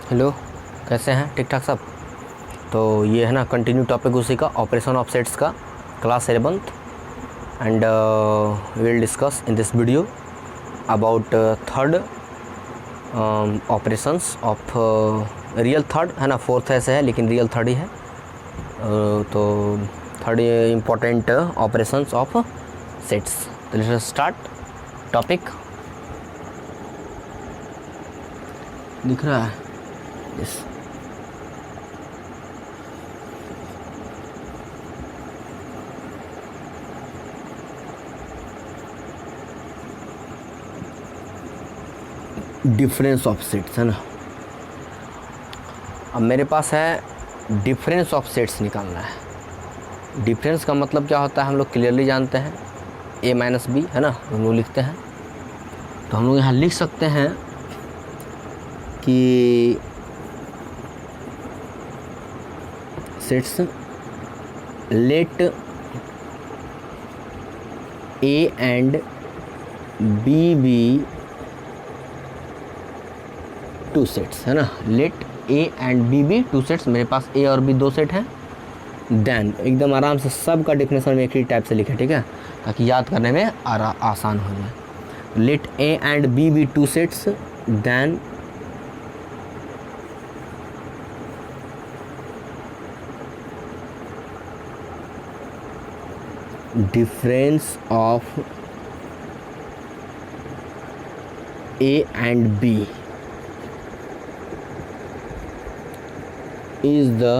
Hello, कैसे हैं? ठीक ठाक सब। तो ये है ना कंटिन्यू टॉपिक उसी का, ऑपरेशन ऑफ सेट्स का, class 11th। And will discuss in this video about third operations of real third, है ना, फोर्थ ऐसे है लेकिन रियल थर्ड ही है। तो third important operations of sets. तो लेट्स स्टार्ट टॉपिक। दिख रहा है? यस। डिफरेंस ऑफ सेट्स है ना। अब मेरे पास है डिफरेंस ऑफ सेट्स निकालना है। डिफरेंस का मतलब क्या होता है हम लोग क्लियरली जानते हैं, a माइनस बी, है ना, हम लोग लिखते हैं। तो हम लोग यहाँ लिख सकते हैं कि sets let a and b be two sets, है ना। Let a and b be two sets, मेरे पास a और b दो सेट हैं। देन एकदम आराम से सब का डेफिनेशन में एक ही टाइप से लिखें, ठीक है, ताकि याद करने में आसान हो जाए। Let a and b be two sets, then difference of a and b is the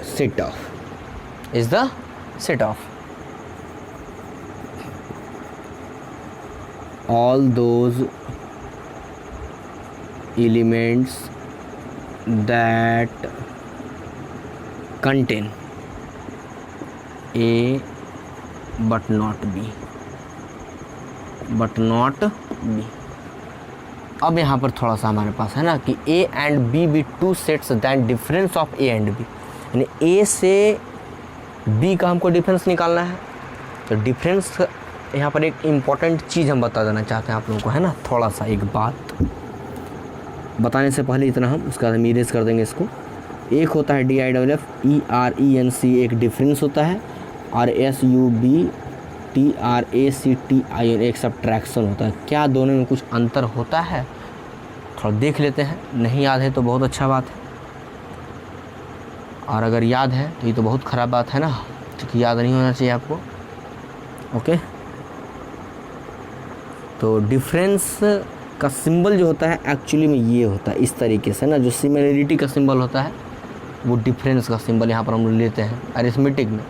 set of all those elements that contain a but not b। अब यहाँ पर थोड़ा सा हमारे पास है ना कि a and b be two sets than difference of a and b, यानी a से b का हमको डिफरेंस निकालना है। तो डिफरेंस यहाँ पर एक इम्पॉर्टेंट चीज़ हम बता देना चाहते हैं आप लोगों को, है ना। थोड़ा सा एक बात बताने से पहले इतना हम उसका हम इरेज कर देंगे इसको। एक होता है DIFFERENC, एक डिफरेंस होता है, और SUBTRACTION एक सब्ट्रैक्शन होता है। क्या दोनों में कुछ अंतर होता है? थोड़ा देख लेते हैं। नहीं याद है तो बहुत अच्छा बात है, और अगर याद है तो ये तो बहुत ख़राब बात है ना, क्योंकि याद नहीं होना चाहिए आपको। ओके, तो डिफरेंस का सिंबल जो होता है एक्चुअली में ये होता है इस तरीके से ना, जो सिमिलरिटी का सिंबल होता है वो डिफरेंस का सिंबल यहाँ पर हम लेते हैं अरिथमेटिक में,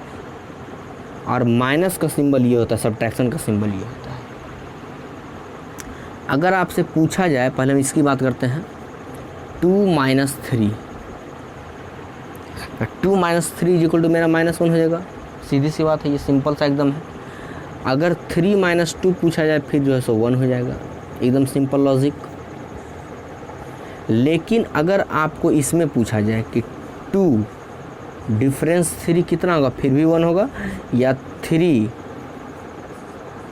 और माइनस का सिंबल ये होता है, सब्ट्रैक्शन का सिंबल ये होता है। अगर आपसे पूछा जाए, पहले हम इसकी बात करते हैं, 2 माइनस 3, 2 माइनस 3 इक्वल टू मेरा -1 हो जाएगा। सीधी सी बात है, ये सिंपल सा एकदम है। अगर 3 माइनस 2 पूछा जाए फिर जो है सो 1 हो जाएगा, एकदम सिंपल लॉजिक। लेकिन अगर आपको इसमें पूछा जाए कि 2 डिफरेंस 3 कितना होगा, फिर भी 1 होगा, या 3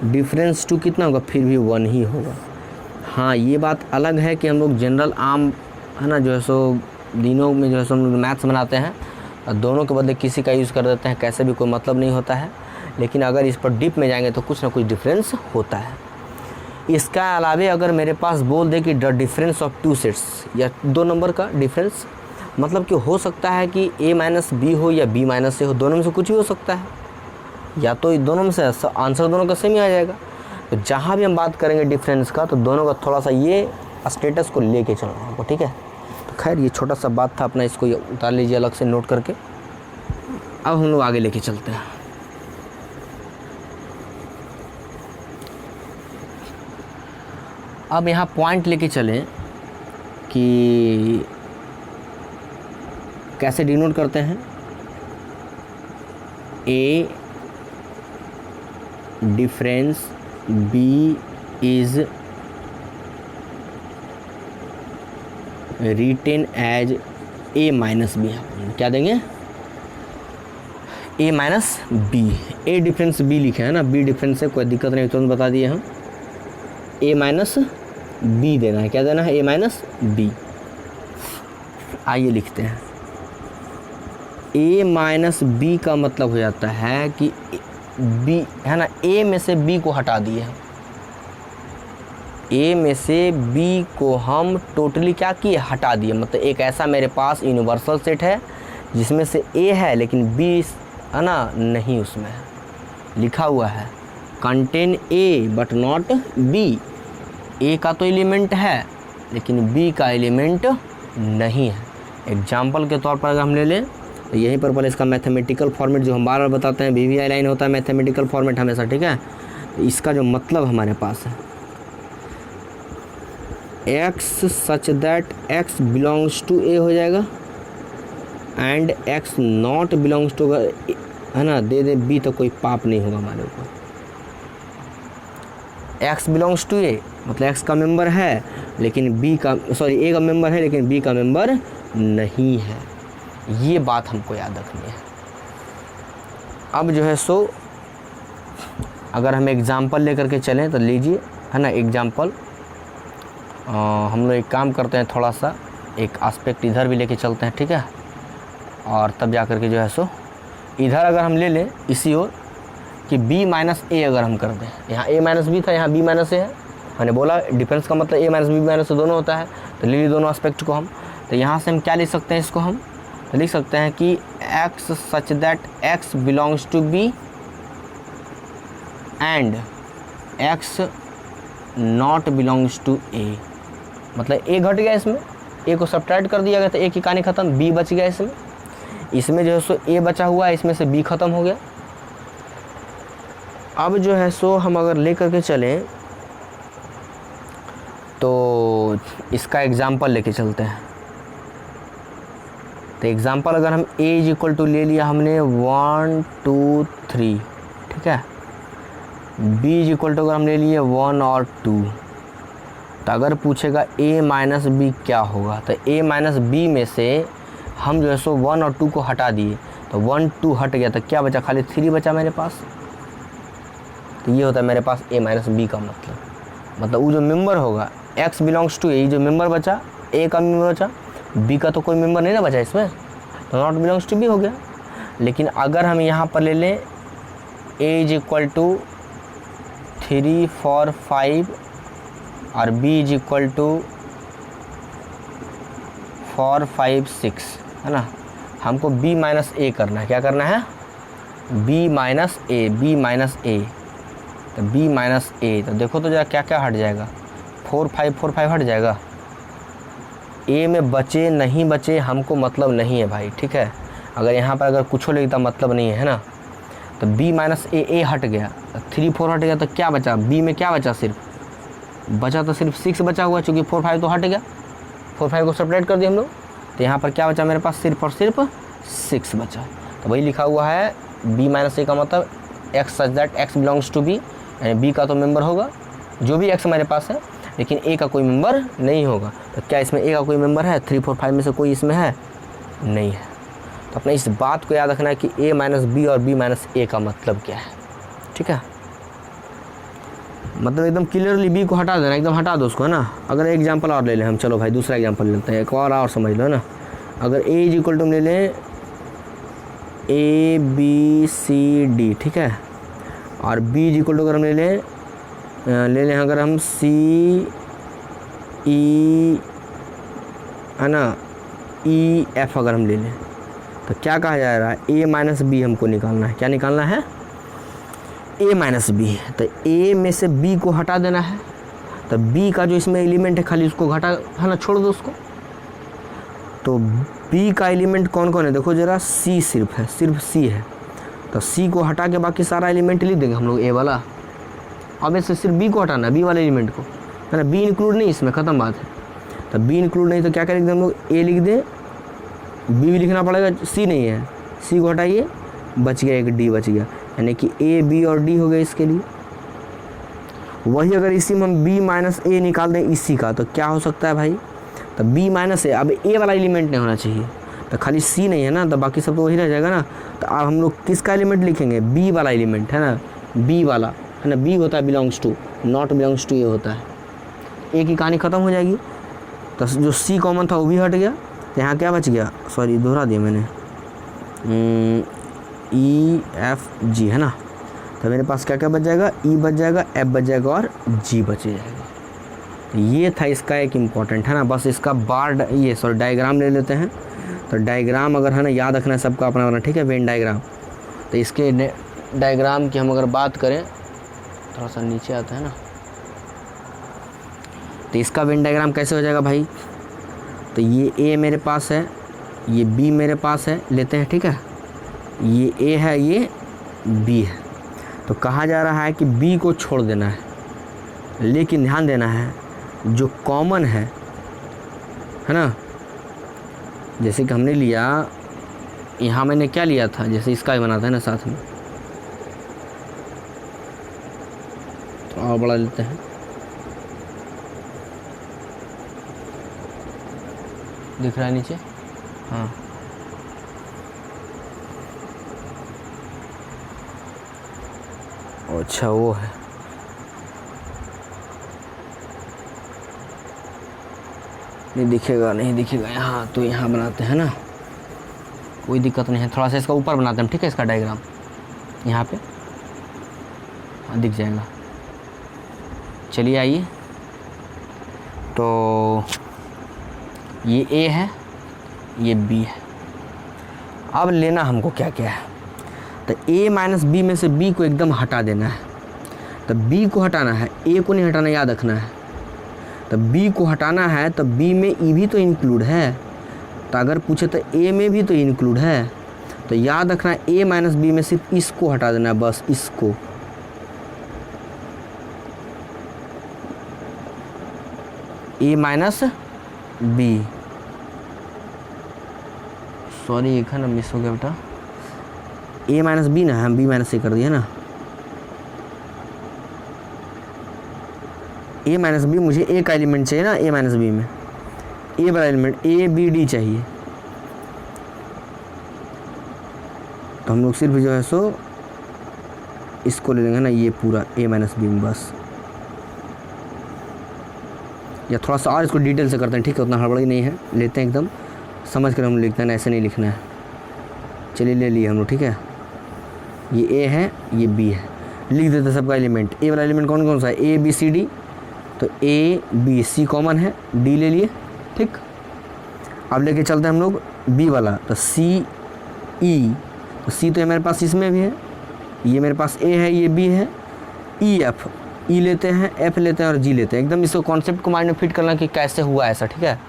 डिफरेंस 2 कितना होगा, फिर भी 1 ही होगा। हाँ, ये बात अलग है कि हम लोग जनरल आम, है ना, जो है सो दिनों में जो है सो हम लोग मैथ्स बनाते हैं और दोनों के बदले किसी का यूज़ कर देते हैं, कैसे भी कोई मतलब नहीं होता है। लेकिन अगर इस पर डीप में जाएंगे तो कुछ ना कुछ डिफरेंस होता है। इसका अलावे अगर मेरे पास बोल दे कि the difference of two sets, या 2 नंबर का डिफरेंस, मतलब कि हो सकता है कि a माइनस बी हो या b माइनस से हो, दोनों में से कुछ भी हो सकता है, या तो दोनों में से आंसर दोनों का सेम ही आ जाएगा। तो जहाँ भी हम बात करेंगे डिफरेंस का, तो दोनों का थोड़ा सा ये स्टेटस को लेके चलना हमको, ठीक है। तो खैर ये छोटा सा बात था अपना, इसको उतार लीजिए अलग से नोट करके। अब हम लोग आगे लेके चलते हैं। अब यहाँ पॉइंट लेके चलें कि कैसे डिनोट करते हैं। A difference B is written as A minus B. क्या देंगे? A minus B. A difference B लिखे है ना, B डिफरेंस से कोई दिक्कत नहीं, तुरंत बता दिए हम। A माइनस बी देना है, क्या देना है? A minus B. आइए लिखते हैं, a माइनस बी का मतलब हो जाता है कि b है ना, a में से b को हटा दिए हम, a में से b को हम टोटली क्या किए, हटा दिए। मतलब एक ऐसा मेरे पास यूनिवर्सल सेट है जिसमें से a है लेकिन b है ना नहीं उसमें है, लिखा हुआ है contain a but not b। a का तो एलिमेंट है लेकिन b का एलिमेंट नहीं है। एग्जाम्पल के तौर पर अगर हम ले लें तो यहीं पर पहले इसका मैथमेटिकल फॉर्मेट जो हम बार बार बताते हैं, VVI लाइन होता है मैथमेटिकल फॉर्मेट हमेशा, ठीक है। तो इसका जो मतलब हमारे पास है x such that x belongs to a हो जाएगा and x not belongs to, है ना, दे दे b तो कोई पाप नहीं होगा हमारे ऊपर। x बिलोंग्स टू a मतलब x का मेंबर है लेकिन b का a का मेंबर है लेकिन b का मेंबर नहीं है। ये बात हमको याद रखनी है। अब जो है सो अगर हम एग्ज़ाम्पल लेकर के चलें तो लीजिए, है ना, एग्ज़ाम्पल हम लोग एक काम करते हैं, थोड़ा सा एक एस्पेक्ट इधर भी लेके चलते हैं, ठीक है, और तब जा कर के जो है सो इधर अगर हम ले लें इसी ओर कि b माइनस ए अगर हम कर दें, यहाँ a माइनस बी था, यहाँ b माइनस ए है। मैंने बोला डिफरेंस का मतलब a माइनस बी माइनस दोनों होता है, तो ले ली दोनों एस्पेक्ट को हम। तो यहाँ से हम क्या लिख सकते हैं, इसको हम तो लिख सकते हैं कि x such that x belongs to b and x not belongs to a। मतलब a घट गया, इसमें a को सब्ट्रैक्ट कर दिया गया तो a की कहानी ख़त्म, b बच गया इसमें जो है सो a बचा हुआ है, इसमें से b ख़त्म हो गया। अब जो है सो हम अगर ले करके चलें तो इसका एग्ज़ाम्पल लेके चलते हैं। तो एग्ज़ाम्पल अगर हम a इज इक्वल टू ले लिया हमने 1 2 3, ठीक है, b इज इक्वल टू अगर हम ले लिए 1 और 2, तो अगर पूछेगा a माइनस बी क्या होगा, तो a माइनस बी में से हम जो है सो 1 और 2 को हटा दिए, तो 1 2 हट गया तो क्या बचा, खाली 3 बचा मेरे पास। तो ये होता है मेरे पास a माइनस बी का मतलब वो जो मेंबर होगा x बिलोंग्स टू a, जो मेंबर बचा a का मेंबर बचा, b का तो कोई मेंबर नहीं ना बचा इसमें, तो नॉट बिलोंग्स टू b हो गया। लेकिन अगर हम यहाँ पर ले लें a इज इक्वल टू 3 4 5 और b इज इक्वल टू 4 5 6, है ना, हमको b माइनस ए करना है। क्या करना है, b minus A, b minus A, तो b माइनस ए, तो देखो तो जरा क्या क्या हट जाएगा, 4 5 हट जाएगा। a में बचे नहीं बचे हमको मतलब नहीं है भाई, ठीक है। अगर यहाँ पर अगर कुछ लिखता मतलब नहीं है ना, तो b माइनस ए हट गया, 3 4 हट गया, तो क्या बचा, b में क्या बचा, बचा तो सिर्फ 6 बचा हुआ, चूँकि 4 5 तो हट गया, 4 5 को सेपरेट कर दिए हम लोग, तो यहाँ पर क्या बचा मेरे पास, सिर्फ और सिर्फ 6 बचा। तो वही लिखा हुआ है b माइनस ए का मतलब x such that x belongs to b, यानी b का तो मेंबर होगा जो भी x हमारे पास है, लेकिन a का कोई मेंबर नहीं होगा। तो क्या इसमें a का कोई मेंबर है, 3 4 5 में से कोई इसमें है, नहीं है। तो अपने इस बात को याद रखना है कि a माइनस बी और b माइनस ए का मतलब क्या है, ठीक है। मतलब एकदम क्लियरली b को हटा देना, एकदम हटा दो उसको, है ना। अगर एग्जांपल और ले लें हम, चलो भाई दूसरा एग्जांपल लेते हैं, एक और समझ लो ना। अगर a इज इक्वल टू ले लें a b c d, ठीक है, और b इज इक्वल टू अगर हम ले लें अगर हम c e, है ना, e f अगर हम ले लें, तो क्या कहा जा रहा है, a माइनस बी हमको निकालना है। क्या निकालना है, a माइनस बी। तो a में से b को हटा देना है, तो b का जो इसमें एलिमेंट है खाली उसको घटा, है ना, छोड़ दो उसको। तो b का एलिमेंट कौन कौन है, देखो ज़रा, c सिर्फ है, सिर्फ c है, तो c को हटा के बाकी सारा एलिमेंट लिख देंगे हम लोग a वाला। अब इससे सिर्फ b को हटाना है, b वाले एलिमेंट को, है ना, b इंक्लूड नहीं इसमें, ख़त्म बात है। तो b इंक्लूड नहीं तो क्या करेंगे हम लोग, a लिख दें, b भी लिखना पड़ेगा, c नहीं है, c को हटाइए, बच गया एक d बच गया, यानी कि a b और d हो गए इसके लिए। वही अगर इसी में हम b माइनस ए निकाल दें इसी का, तो क्या हो सकता है भाई, तो b माइनस ए, अब a वाला एलिमेंट नहीं होना चाहिए, तो खाली c नहीं है ना, तो बाकी सब तो वही रह जाएगा ना। तो अब हम लोग किसका एलिमेंट लिखेंगे, b वाला एलिमेंट, है ना, b वाला, है ना, b होता है belongs to, not belongs to A होता है। a की कहानी ख़त्म हो जाएगी, तो जो c कॉमन था वो भी हट गया, तो यहाँ क्या बच गया, सॉरी दोहरा दिया मैंने, ई एफ जी है ना। तो मेरे पास क्या क्या बच जाएगा, ई बच जाएगा, एफ बच जाएगा और जी बच जाएगा। तो ये था इसका एक इम्पॉर्टेंट है ना। बस इसका बार ये सॉरी डायग्राम ले लेते हैं। तो डायग्राम अगर है ना याद रखना है सबका अपना अपना, ठीक है, वेन डायग्राम। तो इसके डायग्राम की हम अगर बात करें, थोड़ा सा नीचे आता है ना, तो इसका वेन डायग्राम कैसे हो जाएगा भाई। तो ये ए मेरे पास है, ये बी मेरे पास है, लेते हैं, ठीक है, ये ए है, ये बी है। तो कहा जा रहा है कि बी को छोड़ देना है, लेकिन ध्यान देना है जो कॉमन है ना, जैसे कि हमने लिया यहाँ, मैंने क्या लिया था, जैसे इसका ही बनाता है ना साथ में, तो और बड़ा लेते हैं, दिख रहा है नीचे, हाँ, अच्छा वो है, नहीं दिखेगा, नहीं दिखेगा यहाँ, तो यहाँ बनाते हैं ना, कोई दिक्कत नहीं है। थोड़ा सा इसका ऊपर बनाते हैं, ठीक है, इसका डायग्राम यहाँ पे, हाँ दिख जाएगा। चलिए आइए, तो ये ए है, ये बी है। अब लेना हमको क्या क्या है, तो ए माइनस बी में से बी को एकदम हटा देना है। तो बी को हटाना है, ए को नहीं हटाना, याद रखना है। तो बी को हटाना है, तो बी में ई भी तो इंक्लूड है, तो अगर पूछे तो ए में भी तो इंक्लूड है। तो याद रखना है ए माइनस बी में सिर्फ इसको हटा देना है, बस इसको। ए माइनस बी, सॉरी एक है ना मिस हो गया बेटा, ए माइनस बी ना, हम बी माइनस ए कर दिया ना, ए माइनस बी, मुझे ए का एलिमेंट चाहिए ना, ए माइनस बी में ए वाला एलिमेंट ए बी डी चाहिए। तो हम लोग सिर्फ जो है सो इसको ले लेंगे ना, ये पूरा ए माइनस बी में बस, या थोड़ा सा और इसको डिटेल से करते हैं, ठीक है, उतना हड़बड़ी नहीं है, लेते हैं एकदम समझ कर हम लिखते हैं, ऐसे नहीं लिखना है। चलिए ले लिए हम लोग, ठीक है, ये ए है, ये बी है, लिख देते हैं सबका एलिमेंट। ए वाला एलिमेंट कौन कौन सा है, ए बी सी डी, तो ए बी सी कॉमन है, डी ले लिए, ठीक। अब लेके चलते हैं हम लोग बी वाला, तो सी ई, तो सी तो मेरे पास इसमें भी है, ये मेरे पास ए है, ये बी है, ई एफ, ई लेते हैं, एफ लेते हैं और जी लेते हैं। एकदम इसको कॉन्सेप्ट को माइंड में फिट करना कि कैसे हुआ ऐसा, ठीक है।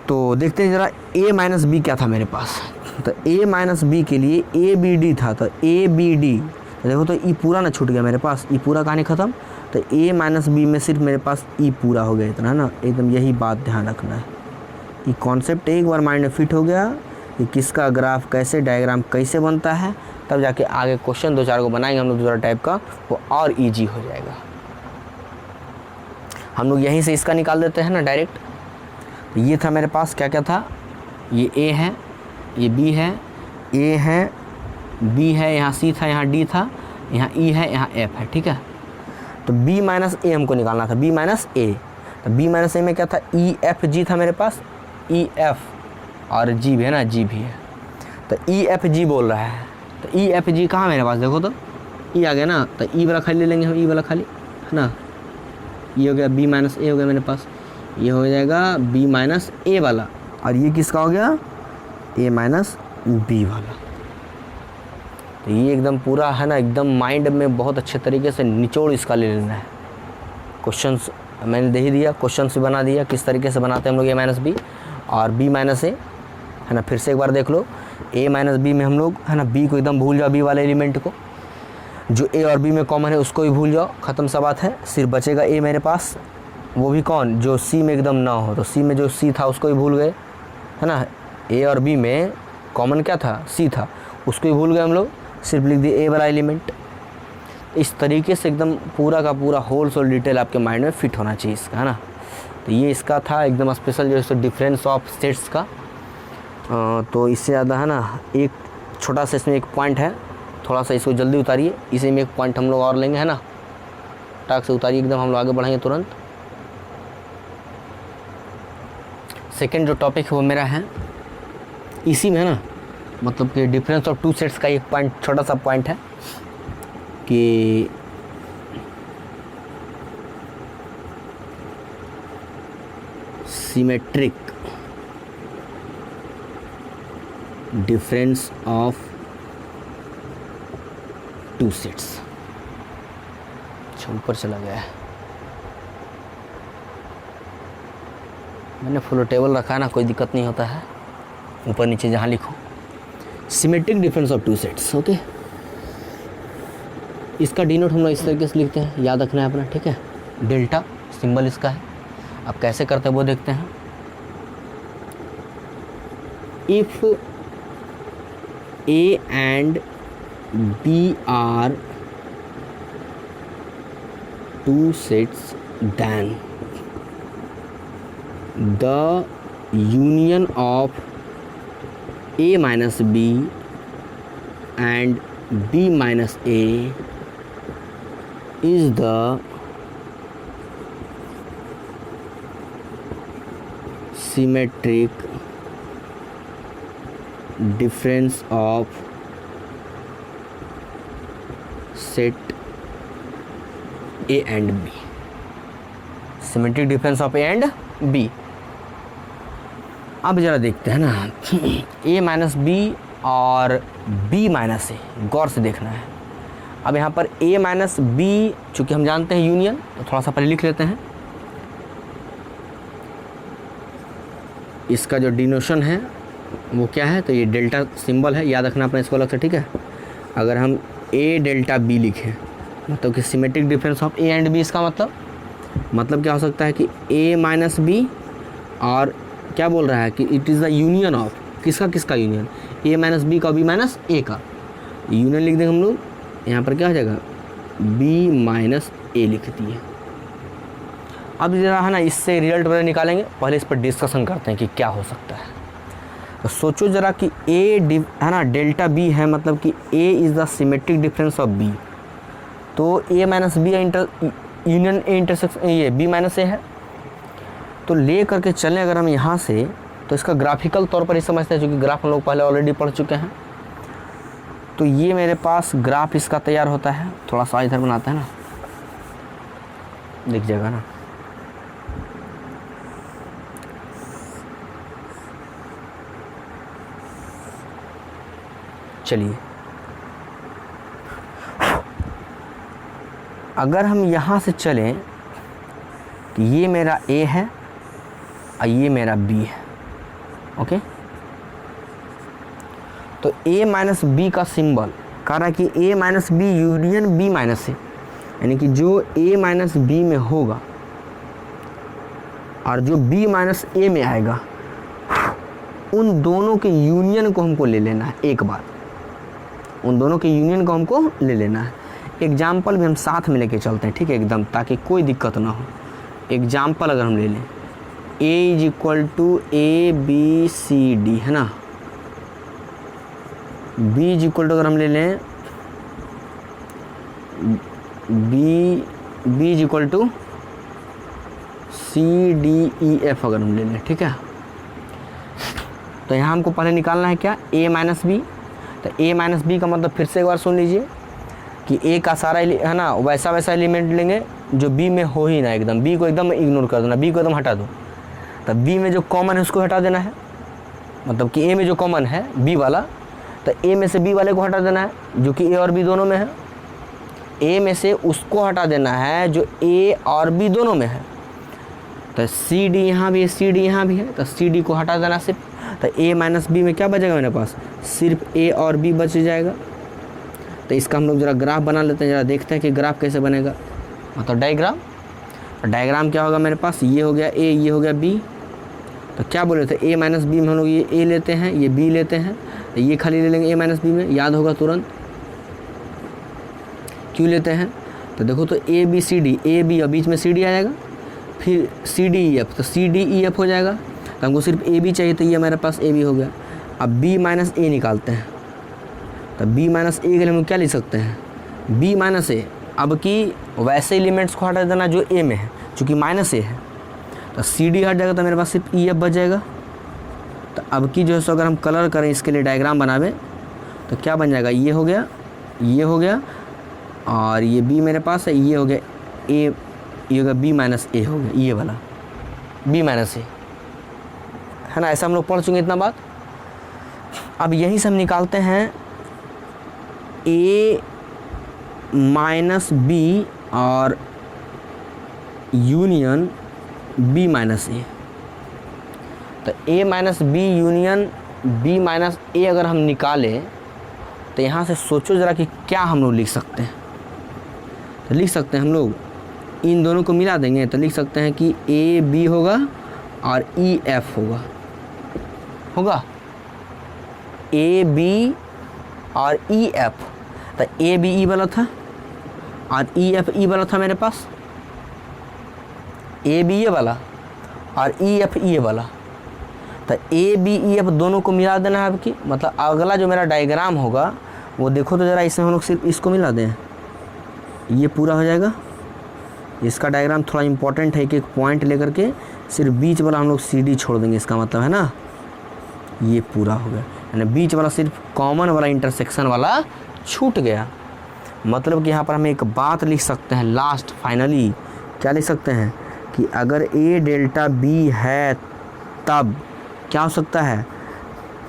तो देखते हैं ज़रा ए माइनस बी क्या था मेरे पास। तो ए माइनस बी के लिए ए बी डी था, तो ए बी डी, तो देखो तो ई पूरा ना छूट गया मेरे पास, ई पूरा कहानी ख़त्म। तो ए माइनस बी में सिर्फ मेरे पास ई पूरा हो गया, इतना है ना, एकदम यही बात ध्यान रखना है। ये कॉन्सेप्ट एक बार माइंड में फिट हो गया कि किसका ग्राफ कैसे, डायग्राम कैसे बनता है, तब जाके आगे क्वेश्चन 2-4 को बनाएंगे हम लोग दूसरा टाइप का, वो और ईजी हो जाएगा। हम लोग यहीं से इसका निकाल देते हैं ना डायरेक्ट। तो ये था मेरे पास क्या क्या था, ये ए है, ये बी है, ए है, बी है, यहाँ सी था, यहाँ डी था, यहाँ ई है, यहाँ एफ है, ठीक है। तो बी माइनस ए हमको निकालना था, बी माइनस ए। तो बी माइनस ए में क्या था, ई एफ जी था मेरे पास, ई एफ और जी भी है ना, जी भी है। तो ई एफ जी बोल रहा है, तो ई एफ जी कहाँ मेरे पास, देखो तो ई आ गया ना, तो ई वाला खाली ले लेंगे हम, ई वाला खाली है ना, ये हो गया बी माइनस ए हो गया मेरे पास, ये हो जाएगा बी माइनस ए वाला, और ये किसका हो गया, ए माइनस बी वाला। तो ये एकदम पूरा है ना, एकदम माइंड में बहुत अच्छे तरीके से निचोड़ इसका ले लेना है। क्वेश्चंस मैंने दे ही दिया, क्वेश्चंस भी बना दिया किस तरीके से बनाते हैं हम लोग ए माइनस बी और बी माइनस ए, है ना। फिर से एक बार देख लो, ए माइनस बी में हम लोग है ना, बी को एकदम भूल जाओ, बी वाले एलिमेंट को, जो ए और बी में कॉमन है उसको भी भूल जाओ, ख़त्म सा बात है। सिर्फ बचेगा ए मेरे पास, वो भी कौन, जो सी में एकदम ना हो। तो सी में जो सी था उसको भी भूल गए, है ना। ए और बी में कॉमन क्या था, सी था, उसको भी भूल गए हम लोग, सिर्फ लिख दिए ए वाला एलिमेंट। इस तरीके से एकदम पूरा का पूरा होल सोल डिटेल आपके माइंड में फिट होना चाहिए इसका, है ना। तो ये इसका था एकदम स्पेशल जो है डिफरेंस ऑफ सेट्स का। तो इससे ज़्यादा है ना, एक छोटा सा इसमें एक पॉइंट है, थोड़ा सा इसको जल्दी उतारिए, इसी में एक पॉइंट हम लोग और लेंगे, है ना। टाक से उतारिए एकदम, हम लोग आगे बढ़ेंगे तुरंत। सेकेंड जो टॉपिक है वो मेरा है इसी में है ना, मतलब कि डिफरेंस ऑफ टू सेट्स का एक पॉइंट, छोटा सा पॉइंट है कि symmetric difference of two sets. ऊपर चला गया है, मैंने फुल टेबल रखा है ना, कोई दिक्कत नहीं होता है, ऊपर नीचे जहाँ लिखो symmetric difference of two sets. Okay, इसका डिनोट हम लोग इस तरीके से लिखते हैं, याद रखना है अपना, ठीक है। डेल्टा सिंबल इसका है, अब कैसे करते हैं वो देखते हैं। If A and B are two sets then the union of A minus B and B minus A is the symmetric difference of set A and B। Symmetric difference of A and B. अब जरा देखते हैं ना, A minus B और B minus A, गौर से देखना है। अब यहाँ पर ए माइनस बी चूँकि हम जानते हैं यूनियन, तो थोड़ा सा पहले लिख लेते हैं। इसका जो डिनोशन है वो क्या है, तो ये डेल्टा सिंबल है, याद रखना अपना इसको अलग से, ठीक है। अगर हम ए डेल्टा बी लिखें मतलब कि symmetric difference of A and B, इसका मतलब क्या हो सकता है कि ए माइनस बी और क्या बोल रहा है कि it is the union of किसका यूनियन, ए माइनस बी का, बी माइनस ए का यूनियन लिख देंगे हम लोग। यहाँ पर क्या हो जाएगा, बी माइनस ए लिख दिए। अब जरा है ना इससे रिजल्ट वगैरह निकालेंगे, पहले इस पर डिस्कशन करते हैं कि क्या हो सकता है। तो सोचो ज़रा कि ए है ना डेल्टा बी है, मतलब कि A is the symmetric difference of B, तो A minus B union A intersection ये बी माइनस ए है। तो ले करके चलें अगर हम यहाँ से, तो इसका ग्राफिकल तौर पर ही समझते हैं, क्योंकि ग्राफ हम लोग पहले ऑलरेडी पढ़ चुके हैं। तो ये मेरे पास ग्राफ इसका तैयार होता है, थोड़ा सा इधर बनाते हैं ना, दिख जाएगा ना। चलिए, अगर हम यहाँ से चलें तो ये मेरा A है और ये मेरा B है, ओके। तो A माइनस बी का सिंबल कह रहा है कि A minus B union B minus A, यानी कि जो A माइनस बी में होगा और जो B माइनस ए में आएगा, उन दोनों के यूनियन को हमको ले लेना है एक बार, उन दोनों के यूनियन को हमको ले लेना है। एग्जाम्पल भी हम साथ में लेके चलते हैं, ठीक है, एकदम, ताकि कोई दिक्कत ना हो। एग्जाम्पल अगर हम ले लें, A is equal to A B C D, है ना। B इज इक्वल टू अगर हम ले लें B is equal to C D E F अगर हम ले लें, ठीक है। तो यहाँ हमको पहले निकालना है क्या, A माइनस बी। तो A माइनस बी का मतलब फिर से एक बार सुन लीजिए कि A का सारा है ना वैसा एलिमेंट लेंगे जो B में हो ही ना, एकदम B को एकदम इग्नोर कर देना, B को एकदम हटा दो। तब B में जो कॉमन है उसको हटा देना है, मतलब कि A में जो कॉमन है B वाला, तो A में से B वाले को हटा देना है जो कि A और B दोनों में है। A में से उसको हटा देना है जो A और B दोनों में है। तो सी डी यहाँ भी है, सी डी यहाँ भी है, तो सी डी को हटा देना सिर्फ। तो A माइनस बी में क्या बचेगा मेरे पास, सिर्फ A और B बच जाएगा। तो इसका हम लोग ज़रा ग्राफ बना लेते हैं, ज़रा देखते हैं कि ग्राफ कैसे बनेगा, मतलब डायग्राम। डायग्राम क्या होगा मेरे पास, ये हो गया A, ये हो गया B। तो क्या बोले थे, A माइनस बी में हम लोग ये A लेते हैं, ये B लेते हैं, तो ये खाली ले लेंगे A माइनस बी में, याद होगा तुरंत क्यों लेते हैं। तो देखो तो A B C D, A B और बीच में C D आ जाएगा, फिर C D E F, तो C D E F हो जाएगा। तो हमको सिर्फ A B चाहिए, तो ये हमारे पास A B हो गया। अब B माइनस A निकालते हैं, तो B माइनस A के लिए हम क्या लिख सकते हैं, B माइनस A। अब की वैसे एलिमेंट्स को हटा देना जो A में है, चूँकि माइनस A है, तो सी डी हट जाएगा तो मेरे पास सिर्फ ई एफ बच जाएगा। तो अब की जो है सो अगर हम कलर करें इसके लिए डायग्राम बनावे तो क्या बन जाएगा, ये हो गया, ये हो गया, और ये बी मेरे पास है, ये हो गया ए, ये हो गया बी माइनस ए हो गया, ये वाला बी माइनस ए है ना। ऐसा हम लोग पढ़ चुके इतना बात। अब यहीं से हम निकालते हैं ए माइनस बी और यूनियन बी माइनस ए। तो A minus B union B minus A अगर हम निकालें तो यहाँ से सोचो ज़रा कि क्या हम लोग लिख सकते हैं। तो लिख सकते हैं हम लोग इन दोनों को मिला देंगे तो लिख सकते हैं कि ए बी होगा और ई एफ होगा ए बी और ई एफ। तो ए बी ई वाला था और ई एफ ई वाला था मेरे पास, ए बी ए वाला और ई एफ ई वाला। तो ए बी ई एफ दोनों को मिला देना है आपकी, मतलब अगला जो मेरा डायग्राम होगा वो देखो तो ज़रा, इसमें हम लोग सिर्फ इसको मिला दें, ये पूरा हो जाएगा। इसका डायग्राम थोड़ा इंपॉर्टेंट है, एक एक पॉइंट लेकर के सिर्फ बीच वाला हम लोग सी डी छोड़ देंगे, इसका मतलब है ना ये पूरा हो गया, यानी बीच वाला सिर्फ कॉमन वाला इंटरसेक्शन वाला छूट गया। मतलब कि यहाँ पर हम एक बात लिख सकते हैं लास्ट फाइनली, क्या लिख सकते हैं कि अगर ए डेल्टा बी है तब क्या हो सकता है,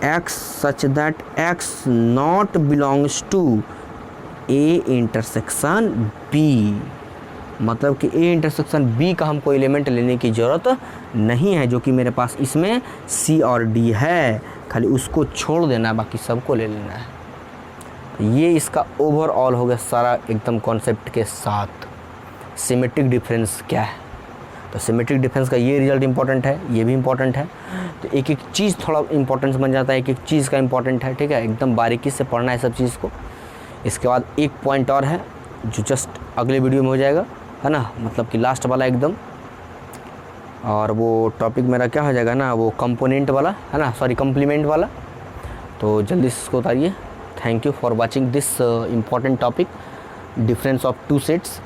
x such that x not belongs to A intersection B. मतलब कि ए इंटरसेक्शन बी का हमको एलिमेंट लेने की ज़रूरत नहीं है, जो कि मेरे पास इसमें सी और डी है, खाली उसको छोड़ देना, बाकी सबको ले लेना है। ये इसका ओवरऑल हो गया सारा एकदम कॉन्सेप्ट के साथ। सिमेट्रिक डिफरेंस क्या है, तो सिमेट्रिक डिफरेंस का ये रिजल्ट इंपॉर्टेंट है, ये भी इंपॉर्टेंट है। तो एक एक चीज़ थोड़ा इंपॉर्टेंस बन जाता है, एक एक चीज़ का इंपॉर्टेंट है, ठीक है, एकदम बारीकी से पढ़ना है सब चीज़ को। इसके बाद एक पॉइंट और है जो जस्ट अगले वीडियो में हो जाएगा, है ना, मतलब कि लास्ट वाला एकदम। और वो टॉपिक मेरा क्या हो जाएगा ना, वो कंपोनेंट वाला है ना, सॉरी कम्प्लीमेंट वाला। तो जल्दी से इसको उतारिए। Thank you for watching this important topic, difference of two sets.